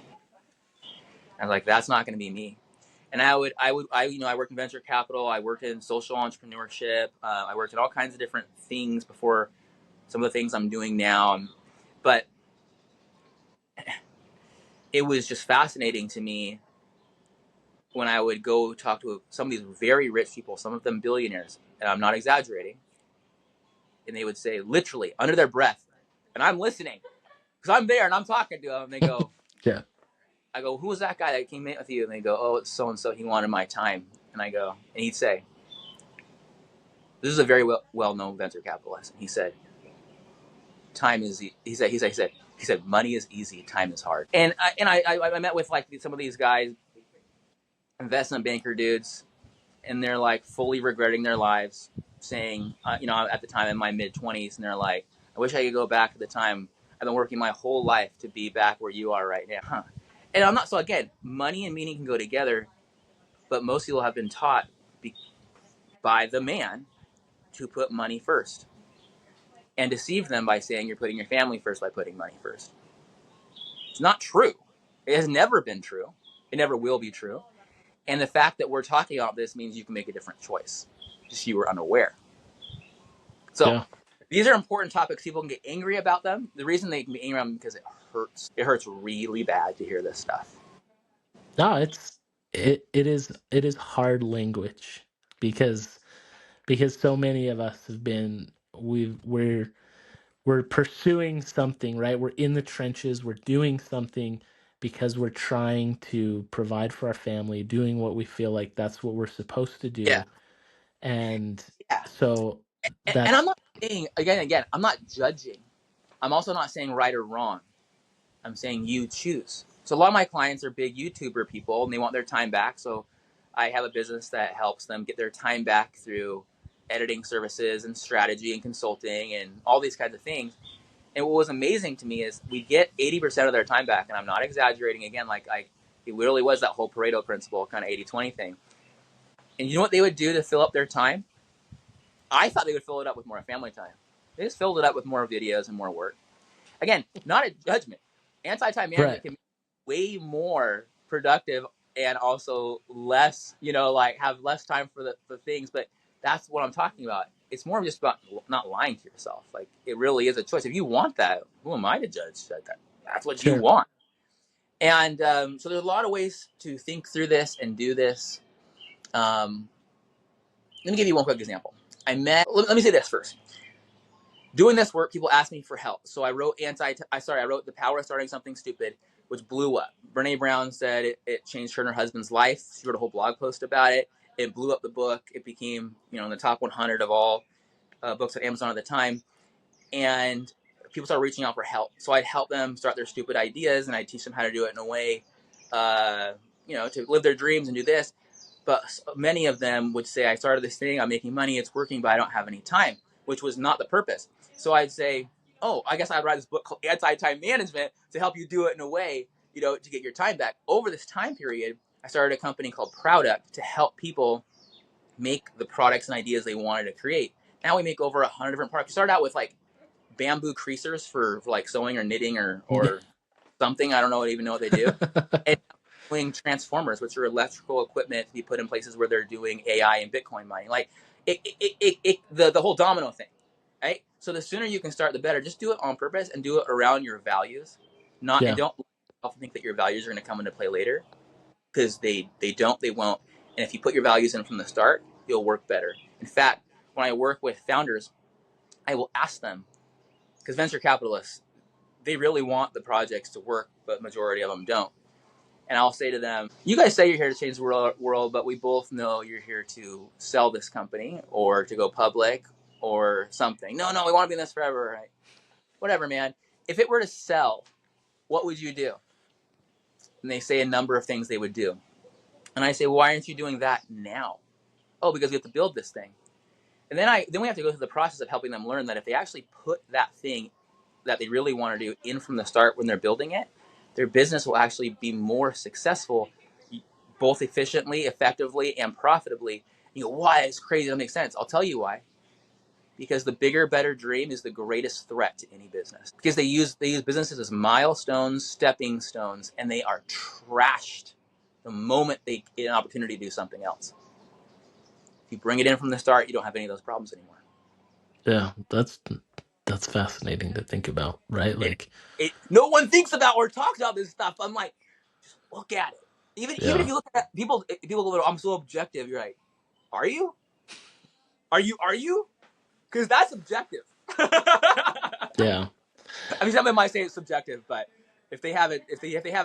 I was like, that's not going to be me. And I worked in venture capital. I worked in social entrepreneurship. I worked in all kinds of different things before some of the things I'm doing now. But it was just fascinating to me when I would go talk to some of these very rich people, some of them billionaires, and I'm not exaggerating, and they would say literally under their breath, and I'm listening because I'm there and I'm talking to them, and they go, Yeah. I go, who was that guy that came in with you? And they go, oh, it's so and so. He wanted my time. And I go, and he'd say, this is a very well known venture capitalist. And he said, time is. He said, money is easy, time is hard. And I met with like some of these guys, investment banker dudes, and they're like fully regretting their lives, saying, at the time in my mid 20s, and they're like, I wish I could go back to the time. I've been working my whole life to be back where you are right now. Huh. And I'm not, so again, money and meaning can go together, but most people have been taught by the man to put money first and deceive them by saying you're putting your family first by putting money first. It's not true. It has never been true. It never will be true. And the fact that we're talking about this means you can make a different choice, just you were unaware. So Yeah. these are important topics. People can get angry about them. The reason they can be angry about them is because it hurts. It hurts really bad to hear this stuff. No, it is hard language because so many of us have been we're pursuing something, right? We're in the trenches, we're doing something because we're trying to provide for our family, doing what we feel like that's what we're supposed to Yeah, do. And yeah. so And I'm that's not saying again. I'm not judging. I'm also not saying right or wrong. I'm saying you choose. So a lot of my clients are big YouTuber people and they want their time back. So I have a business that helps them get their time back through editing services and strategy and consulting and all these kinds of things. And what was amazing to me is we get 80% of their time back. And I'm not exaggerating again, it literally was that whole Pareto principle, kind of 80-20 thing. And you know what they would do to fill up their time? I thought they would fill it up with more family time. They just filled it up with more videos and more work. Again, not a judgment. Anti-time right. management can be way more productive and also less, like have less time for the things. But that's what I'm talking about. It's more just about not lying to yourself. Like it really is a choice. If you want that, who am I to judge that? That's what you Sure. want. And so there's a lot of ways to think through this and do this. Um, Let me give you one quick example. Let me say this first. Doing this work, people ask me for help. So I wrote I wrote The Power of Starting Something Stupid, which blew up. Brene Brown said it changed her and her husband's life. She wrote a whole blog post about it. It blew up the book. It became, in the top 100 of all books on Amazon at the time. And people started reaching out for help. So I'd help them start their stupid ideas, and I'd teach them how to do it in a way, to live their dreams and do this. But many of them would say, I started this thing, I'm making money, it's working, but I don't have any time, which was not the purpose. So I'd say, oh, I guess I'd write this book called Anti-Time Management to help you do it in a way, to get your time back. Over this time period, I started a company called Product to help people make the products and ideas they wanted to create. Now we make over 100 different products. We started out with like bamboo creasers for like sewing or knitting Yeah. or something. I don't even know what they do. And doing transformers, which are electrical equipment to be put in places where they're doing AI and Bitcoin mining. Like the whole domino thing, right? So the sooner you can start, the better. Just do it on purpose and do it around your values. Not and Yeah. don't often think that your values are going to come into play later, because they won't. And if you put your values in from the start, you'll work better. In fact, when I work with founders, I will ask them, because venture capitalists, they really want the projects to work, but majority of them don't. And I'll say to them, you guys say you're here to change the world, but we both know you're here to sell this company or to go public or something. No, we want to be in this forever. Right? Whatever, man. If it were to sell, what would you do? And they say a number of things they would do. And I say, well, why aren't you doing that now? Oh, because we have to build this thing. And then we have to go through the process of helping them learn that if they actually put that thing that they really want to do in from the start when they're building it, their business will actually be more successful, both efficiently, effectively, and profitably. You go, why? It's crazy. That makes sense. I'll tell you why. Because the bigger, better dream is the greatest threat to any business. Because they use businesses as milestones, stepping stones, and they are trashed the moment they get an opportunity to do something else. If you bring it in from the start, you don't have any of those problems anymore. Yeah. That's That's fascinating to think about, right? It, Like, no one thinks about or talks about this stuff. I'm like, just look at it. Even if yeah, you look at people go, I'm so objective. You're like, are you? Are you? Because that's objective. yeah. I mean, somebody might say it's subjective, but if they haven't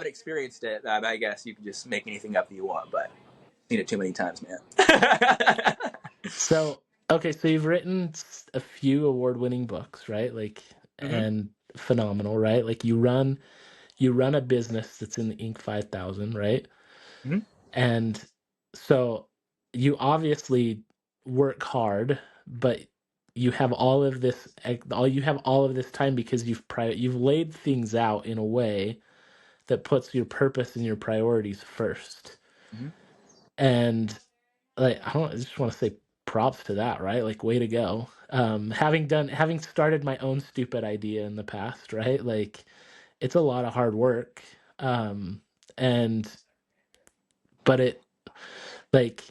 experienced it, I guess you can just make anything up that you want. But I've seen it too many times, man. So, okay, so you've written a few award-winning books, right? Like, Mm-hmm. and phenomenal, right? Like you run a business that's in the Inc. 5000, right? Mm-hmm. And so you obviously work hard, but you have all of this time because you've laid things out in a way that puts your purpose and your priorities first. Mm-hmm. And like I just want to say props to that, right? Like way to go. Having started my own stupid idea in the past, right? Like it's a lot of hard work. And but it like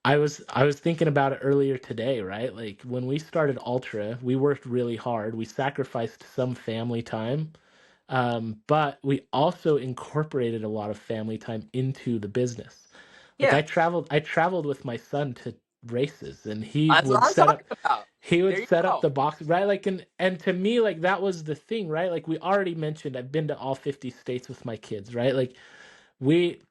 I was thinking about it earlier today, right? Like when we started Ultra, we worked really hard. We sacrificed some family time, but we also incorporated a lot of family time into the business. Like Yeah, I traveled with my son to races, and that's what I'm talking about. he would There you set up go. the box, right? Like and to me, like that was the thing, right? Like we already mentioned, I've been to all 50 states with my kids, right? Like we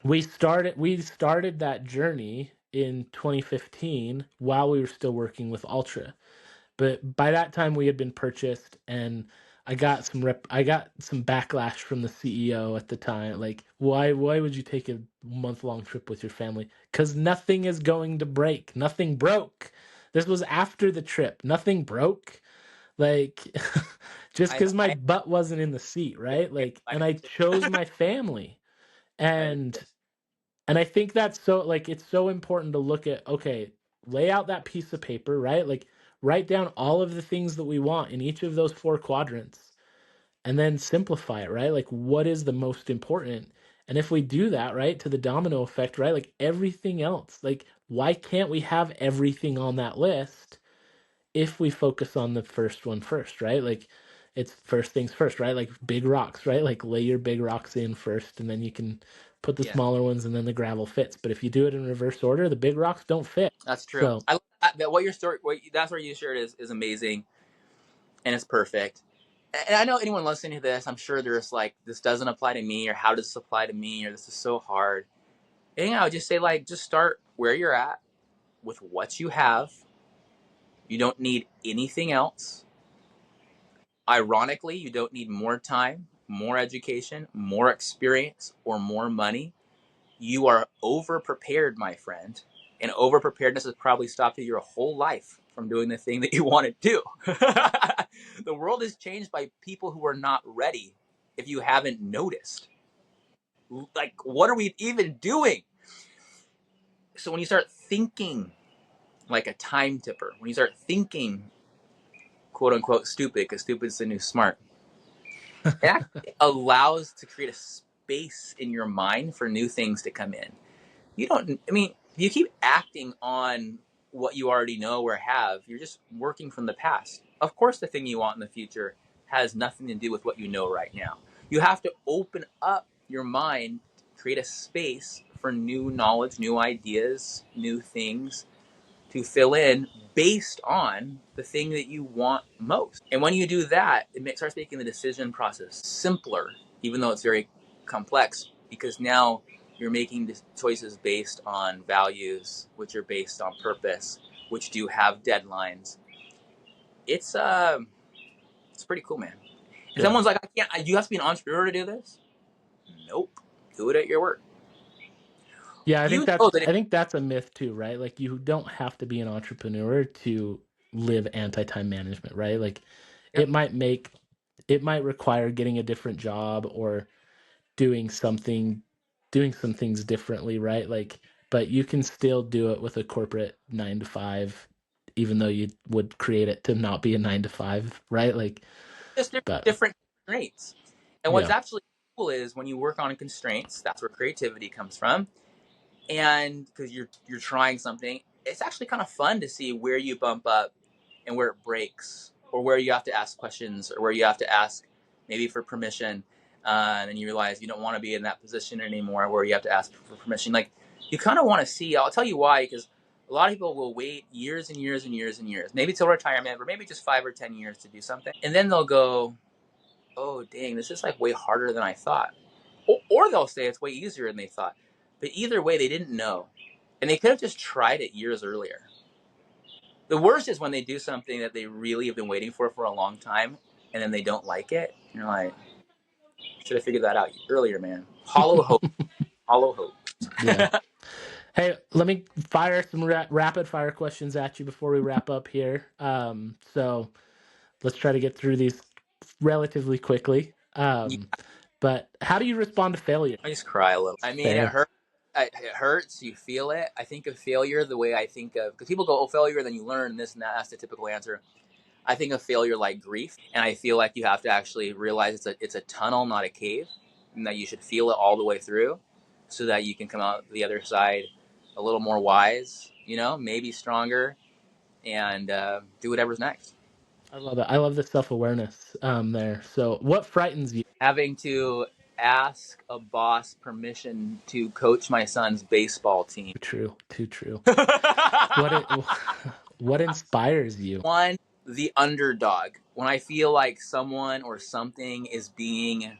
we started that journey in 2015 while we were still working with Ultra. But by that time we had been purchased, and I got some backlash from the CEO at the time. Like, why would you take a month-long trip with your family? Cuz nothing is going to break. Nothing broke. This was after the trip. Nothing broke. Like just I cuz my I butt wasn't in the seat, right? Like I and I chose understand. my family. I And understand. and I think that's so like it's so important to look at, okay, lay out that piece of paper, right? Like write down all of the things that we want in each of those four quadrants and then simplify it, right? Like what is the most important? And if we do that, right, to the domino effect, right? Like everything else, like why can't we have everything on that list if we focus on the first one first, right? Like it's first things first, right? Like big rocks, right? Like lay your big rocks in first and then you can put the Yeah, smaller ones and then the gravel fits. But if you do it in reverse order, the big rocks don't fit. that's true. So, That what your story, that's where you shared is amazing and it's perfect. And I know anyone listening to this, I'm sure there's like, this doesn't apply to me, or how does this apply to me, or this is so hard. And I would just say, like, just start where you're at with what you have. You don't need anything else. Ironically, you don't need more time, more education, more experience, or more money. You are over prepared, my friend. And over preparedness has probably stopped you your whole life from doing the thing that you want to do. The world is changed by people who are not ready, if you haven't noticed. Like, what are we even doing? So, when you start thinking like a time tipper, when you start thinking quote unquote stupid, because stupid is the new smart, it actually allows to create a space in your mind for new things to come in. You don't, I mean, if you keep acting on what you already know or have, you're just working from the past. Of course, the thing you want in the future has nothing to do with what you know right now. You have to open up your mind, create a space for new knowledge, new ideas, new things to fill in based on the thing that you want most. And when you do that, it starts making the decision process simpler, even though it's very complex, because now you're making choices based on values, which are based on purpose, which do have deadlines. It's it's pretty cool, man. And yeah. someone's like, I can't. You have to be an entrepreneur to do this. Nope. Do it at your work. Yeah, You know that. I think that's a myth too, right? Like you don't have to be an entrepreneur to live anti-time management, right? Like Yep. it might make it might require getting a different job or doing something doing some things differently, right? Like but you can still do it with a corporate 9 to 5 even though you would create it to not be a 9 to 5, right? Like Just but different constraints. And what's yeah. actually cool is when you work on constraints, that's where creativity comes from. And because you're trying something, it's actually kind of fun to see where you bump up and where it breaks. or where you have to ask questions, or where you have to ask maybe for permission, and you realize you don't want to be in that position anymore where you have to ask for permission. Like, you kind of want to see. I'll tell you why, because a lot of people will wait years and years and years and years, maybe till retirement, or maybe just 5 or 10 years to do something, and then they'll go, "Oh, dang, this is like way harder than I thought," or they'll say it's way easier than they thought. But either way, they didn't know, and they could have just tried it years earlier. The worst is when they do something that they really have been waiting for a long time, and then they don't like it. And you're like, should have figured that out earlier, man. Hollow hope. Hollow hope. Yeah. Hey, let me fire some rapid fire questions at you before we wrap up here. So let's try to get through these relatively quickly. But how do you respond to failure? I just cry a little. I mean, it Fair. hurts. It hurts. You feel it. I think of failure the way I think of, because people go, "Oh, failure," then you learn this and that. That's the typical answer. I think of failure like grief, and I feel like you have to actually realize it's a tunnel, not a cave, and that you should feel it all the way through, so that you can come out the other side a little more wise. Maybe stronger, and do whatever's next. I love it. I love the self-awareness there. So what frightens you? Having to ask a boss permission to coach my son's baseball team. True. Too true. What it, what inspires you? One, the underdog. When I feel like someone or something is being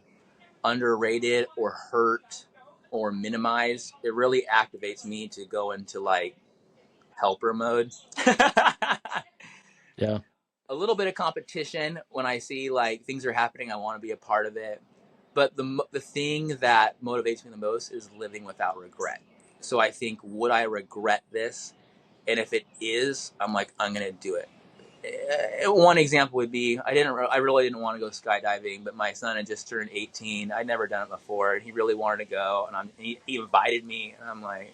underrated or hurt or minimized, it really activates me to go into like helper mode. Yeah. A little bit of competition when I see like things are happening, I want to be a part of it. But the thing that motivates me the most is living without regret. So I think, would I regret this? And if it is, I'm like, I'm gonna do it. One example would be, I really didn't want to go skydiving, but my son had just turned 18. I'd never done it before, and he really wanted to go, and he invited me, and I'm like,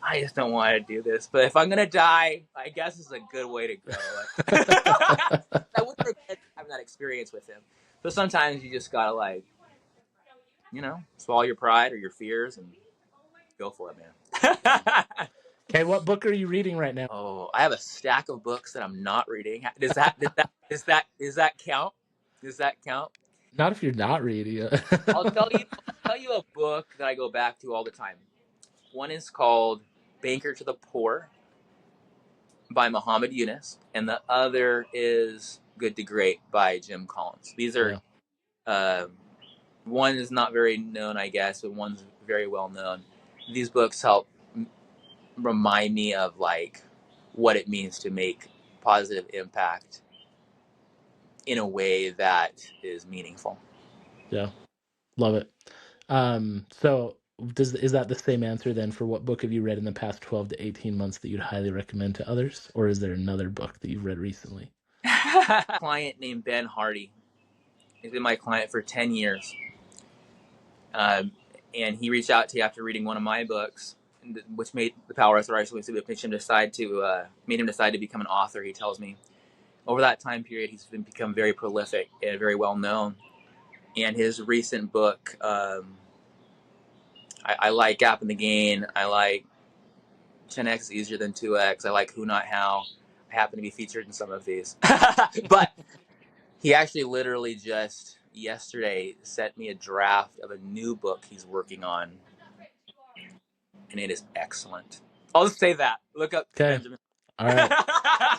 I just don't want to do this. But if I'm gonna die, I guess it's a good way to go. I wouldn't regret having that experience with him. So sometimes you just gotta like, swallow your pride or your fears and go for it, man. Okay, what book are you reading right now? Oh, I have a stack of books that I'm not reading. Does that count? Does that count? Not if you're not reading it. I'll tell you. I'll tell you a book that I go back to all the time. One is called "Banker to the Poor" by Muhammad Yunus, and the other is "Good to Great" by Jim Collins. These are one is not very known, I guess, but one's very well known. These books help remind me of like what it means to make positive impact in a way that is meaningful. Yeah. Love it. So is that the same answer then for what book have you read in the past 12 to 18 months that you'd highly recommend to others? Or is there another book that you've read recently? A client named Ben Hardy. He's been my client for 10 years. And he reached out to me after reading one of my books, which made the Power Authority, which made him decide to become an author. He tells me over that time period, he's become very prolific and very well known. And his recent book, I like Gap in the Gain. I like 10x is easier than 2x. I like Who Not How. I happen to be featured in some of these. But he actually literally just yesterday sent me a draft of a new book he's working on, and it is excellent. I'll just say that. Look up Okay. Benjamin. All right.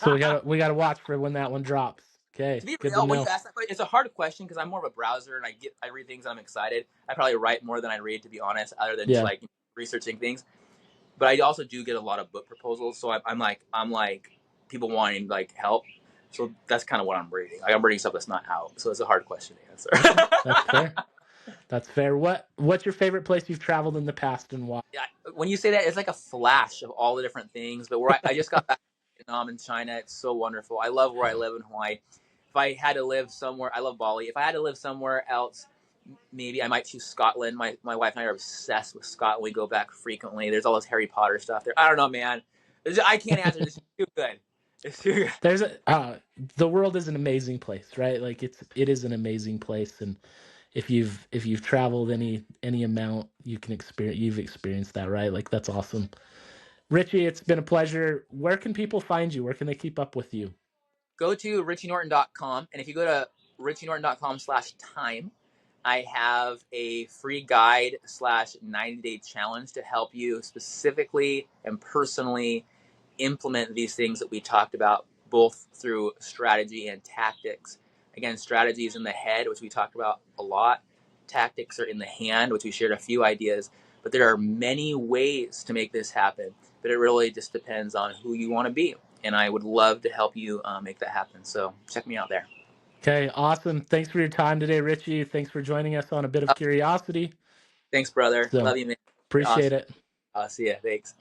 So we gotta watch for when that one drops. Okay. To be Good to real, when know. you ask that question, it's a hard question because I'm more of a browser and I read things and I'm excited. I probably write more than I read, to be honest, other than just Yeah. like researching things. But I also do get a lot of book proposals, so I'm like people wanting like help. So that's kind of what I'm reading. Like, I'm reading stuff that's not out, so it's a hard question to answer. That's fair. That's fair. What's your favorite place you've traveled in the past and why? Yeah, when you say that, it's like a flash of all the different things. But I just got back to Vietnam and China. It's so wonderful. I love where I live in Hawaii. If I had to live somewhere, I love Bali. If I had to live somewhere else, maybe I might choose Scotland. My wife and I are obsessed with Scotland. We go back frequently. There's all this Harry Potter stuff there. I don't know, man. I can't answer this. It's too good. It's too good. There's the world is an amazing place, right? Like it is an amazing place, and if you've traveled any amount, you've experienced that, right? Like that's awesome. Richie, it's been a pleasure. Where can people find you? Where can they keep up with you? go to richienorton.com, and if you go to richienorton.com/time, I have a free guide slash 90-day challenge to help you specifically and personally implement these things that we talked about, both through strategy and tactics. Again, strategy is in the head, which we talked about a lot. Tactics are in the hand, which we shared a few ideas. But there are many ways to make this happen. But it really just depends on who you want to be. And I would love to help you make that happen. So check me out there. Okay, awesome. Thanks for your time today, Richie. Thanks for joining us on A Bit of Oh, Curiosity. thanks, brother. So Love you, man. You're appreciate awesome. it. I'll see ya. Thanks.